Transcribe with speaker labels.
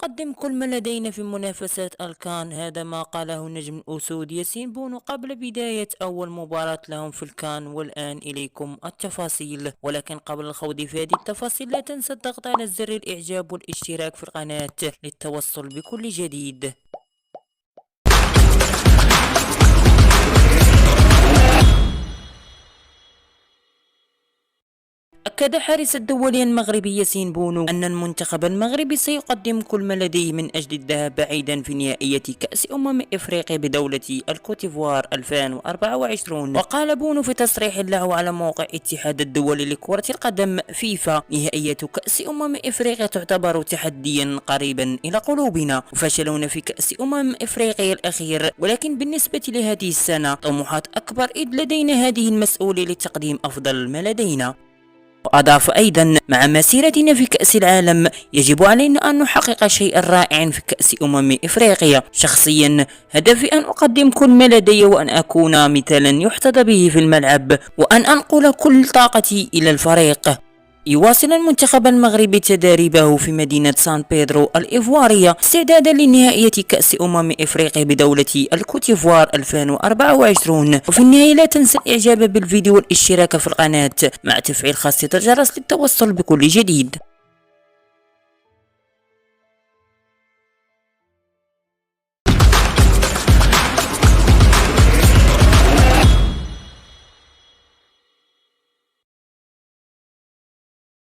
Speaker 1: سنقدم كل ما لدينا في منافسات الكان. هذا ما قاله نجم الأسود ياسين بونو قبل بداية أول مباراة لهم في الكان. والآن إليكم التفاصيل، ولكن قبل الخوض في هذه التفاصيل لا تنسى الضغط على زر الإعجاب والاشتراك في القناة للتوصل بكل جديد. أكد حارس الدولي المغربي ياسين بونو أن المنتخب المغربي سيقدم كل ما لديه من أجل الذهاب بعيدا في نهائية كأس إفريقيا بدولة الكوتيفوار 2024. وقال بونو في تصريح له على موقع اتحاد الدولي لكرة القدم فيفا: نهائية كأس إفريقيا تعتبر تحديا قريبا إلى قلوبنا، وفشلنا في كأس إفريقيا الأخير، ولكن بالنسبة لهذه السنة طموحات أكبر إذ لدينا هذه المسؤولية لتقديم أفضل ما لدينا. وأضاف أيضا: مع مسيرتنا في كأس العالم يجب علينا أن نحقق شيئا رائعا في كأس إفريقيا. شخصيا هدفي أن أقدم كل ما لدي وأن أكون مثالا يحتذى به في الملعب وأن أنقل كل طاقتي إلى الفريق. يواصل المنتخب المغربي تدريبه في مدينة سان بيدرو الإيفوارية استعدادا لنهائية كأس إفريقيا بدولة الكوتيفوار 2024. وفي النهاية لا تنسى الإعجاب بالفيديو والاشتراك في القناة مع تفعيل خاصية الجرس للتوصل بكل جديد.